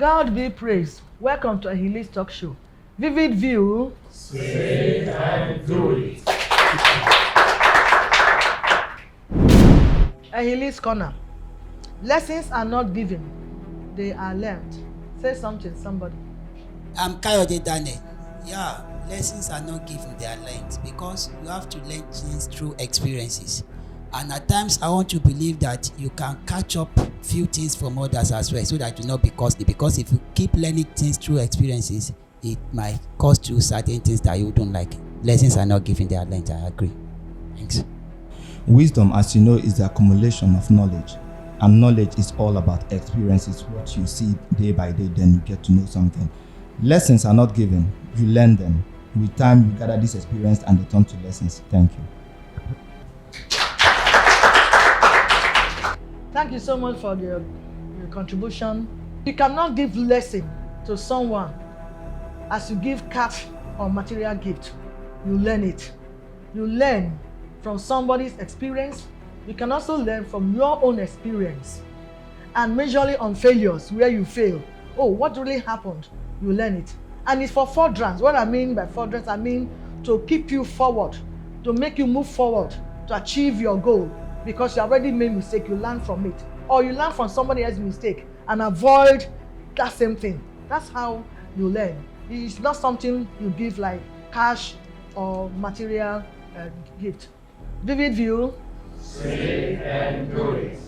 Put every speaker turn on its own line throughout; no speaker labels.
God be praised. Welcome to Ahili's talk show. Vivid view.
Say and do it.
Ahili's corner. Lessons are not given, they are learned. Say something, somebody.
I'm Kayode Dane. Yeah, lessons are not given, they are learned, because you have to learn things through experiences. And at times, I want to believe that you can catch up few things from others as well, so that you not be costly. Because if you keep learning things through experiences, it might cost you certain things that you don't like. Lessons are not given, they are learned. I agree. Thanks.
Wisdom, as you know, is the accumulation of knowledge. And knowledge is all about experiences. What you see day by day, then you get to know something. Lessons are not given, you learn them. With time, you gather this experience and they turn to lessons. Thank you.
Thank you so much for your contribution. You cannot give lesson to someone as you give cash or material gift. You learn it. You learn from somebody's experience. You can also learn from your own experience. And majorly on failures, where you fail. Oh, what really happened? You learn it. And it's for furtherance. What I mean by furtherance, I mean to keep you forward, to make you move forward, to achieve your goal. Because you already made mistake, you learn from it. Or you learn from somebody else's mistake and avoid that same thing. That's how you learn. It's not something you give like cash or material gift. Vivid view.
Say and do it.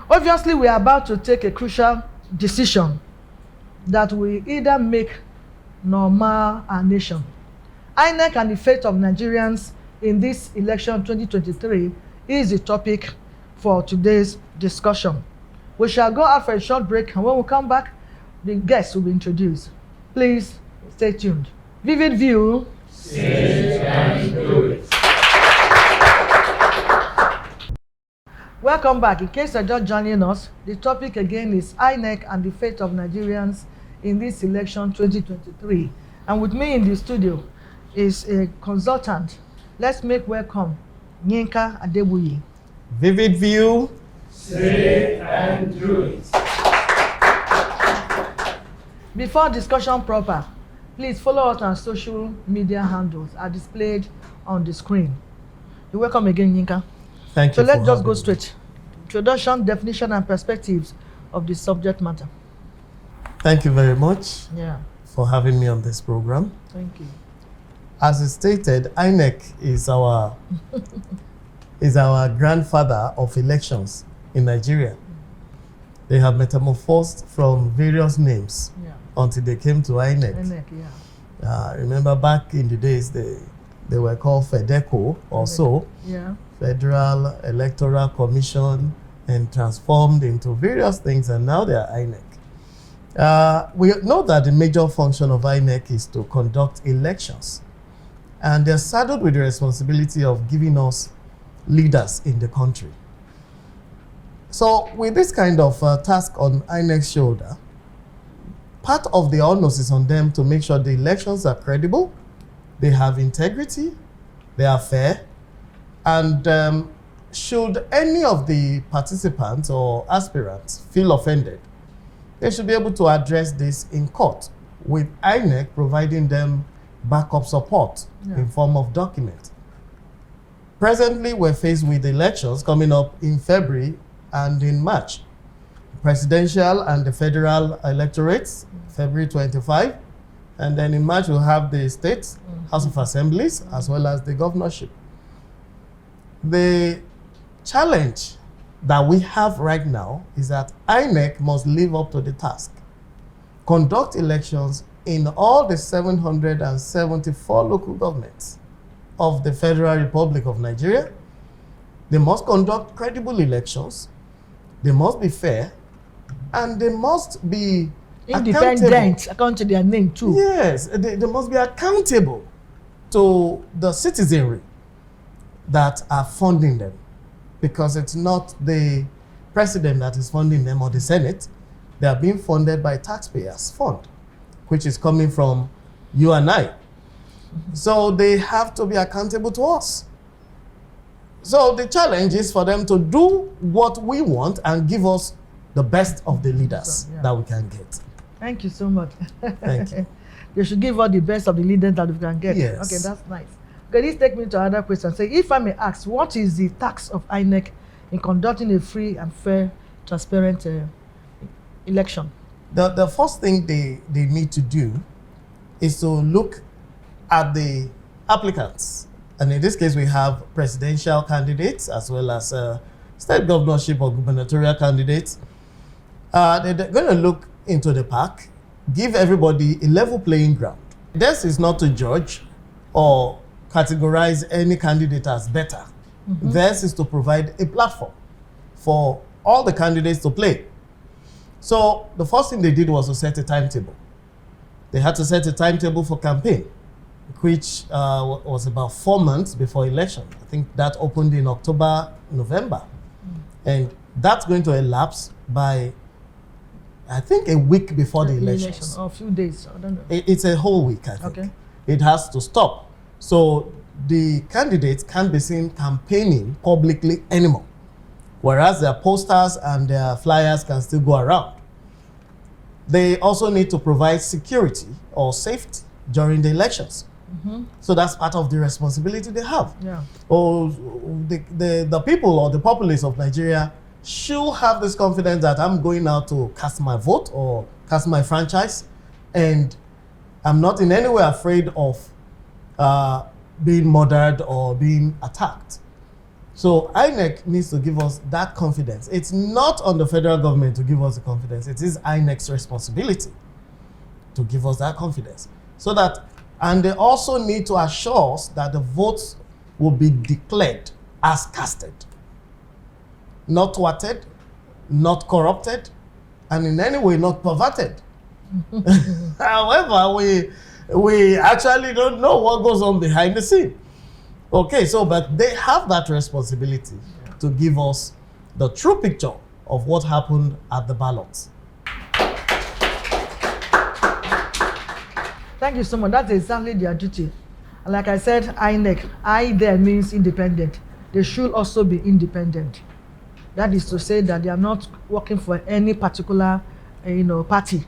Obviously, we are about to take a crucial decision that will either make nor mar our nation. Inec and the fate of Nigerians in this election 2023 is the topic for today's discussion. We shall go out for a short break, and when we come back, the guests will be introduced. Please stay tuned. Vivid view.
Say and do it.
Welcome back. In case you're just joining us, the topic again is Inec and the fate of Nigerians in this election 2023. And with me in the studio is a consultant. Let's make welcome Yinka Adebuyi.
Vivid view.
Say and do it.
Before discussion proper, please follow us on social media handles are displayed on the screen. You're welcome again, Yinka.
Thank you.
So let's
for
just go
having me.
straight. Introduction, definition, and perspectives of the subject matter.
Thank you very much
Yeah,
for having me on this program.
thank you.
As is stated, Inec is our grandfather of elections in Nigeria. They have metamorphosed from various names
Yeah,
until they came to Inec.
Inec, yeah.
Remember back in the days, they were called FEDECO or so,
Yeah,
Federal Electoral Commission, and transformed into various things, and now they are Inec. We know that the major function of Inec is to conduct elections, and they're saddled with the responsibility of giving us leaders in the country. So with this kind of task on Inec's shoulder, part of the onus is on them to make sure the elections are credible, they have integrity, they are fair, and should any of the participants or aspirants feel offended, they should be able to address this in court, with Inec providing them backup support in form of document. Presently, we're faced with elections coming up in February and in March. Presidential and the federal electorates, February 25, and then in March we'll have the states, House of Assemblies, as well as the governorship. The challenge that we have right now is that Inec must live up to the task. Conduct elections in all the 774 local governments of the Federal Republic of Nigeria. They must conduct credible elections, they must be fair, and they must be
independent, according to their name too.
Yes, they must be accountable to the citizenry that are funding them, because it's not the president that is funding them or the Senate. They are being funded by taxpayers' fund, which is coming from you and I. So they have to be accountable to us. So the challenge is for them to do what we want and give us the best of the leaders
Yeah.
that we can get.
Thank you so much.
Thank you.
They should give us the best of the leaders that we can get.
Yes.
Okay, that's nice. Okay, this take me to another question. Say, if I may ask, what is the task of INEC in conducting a free and fair, transparent election?
The first thing they need to do is to look at the applicants. And in this case, we have presidential candidates as well as state governorship or gubernatorial candidates. They're going to look into the pack, give everybody a level playing ground. This is not to judge or categorize any candidate as better. This is to provide a platform for all the candidates to play. So the first thing they did was to set a timetable. They had to set a timetable for campaign, which was about 4 months before election. I think that opened in October, November. And that's going to elapse by, I think, a week before the elections.
Or a few days, I don't know.
It's a whole week, I think.
Okay.
It has to stop. So the candidates can't be seen campaigning publicly anymore, whereas their posters and their flyers can still go around. They also need to provide security or safety during the elections. So that's part of the responsibility they have.
Yeah.
Or the people or the populace of Nigeria should have this confidence that I'm going out to cast my vote or cast my franchise, and I'm not in any way afraid of being murdered or being attacked. So INEC needs to give us that confidence. It's not on the federal government to give us the confidence. It is INEC's responsibility to give us that confidence. So that, and they also need to assure us that the votes will be declared as casted. Not thwarted, not corrupted, and in any way not perverted. However, we actually don't know what goes on behind the scene. Okay, so but they have that responsibility to give us the true picture of what happened at the ballots.
Thank you so much. That's exactly their duty. And like I said, INEC, I there means independent. They should also be independent. That is to say that they are not working for any particular, party.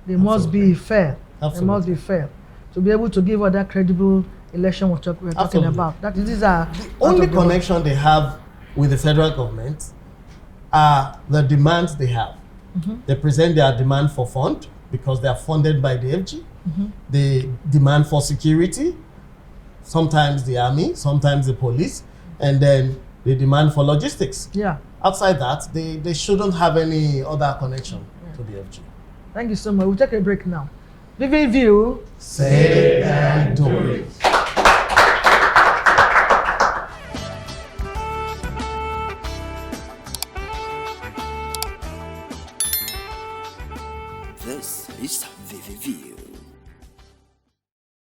They must be fair.
Absolutely.
They must be fair to be able to give us that credible election we're talking
Absolutely.
about. That is, these are
The only connection they have with the federal government are the demands they have. They present their demand for fund because they are funded by the FG. They demand for security, sometimes the army, sometimes the police, and then they demand for logistics.
Yeah.
Outside that, they shouldn't have any other connection to the FG.
Thank you so much. We'll take a break now. Vivid View.
Say and do it.
This is VVView.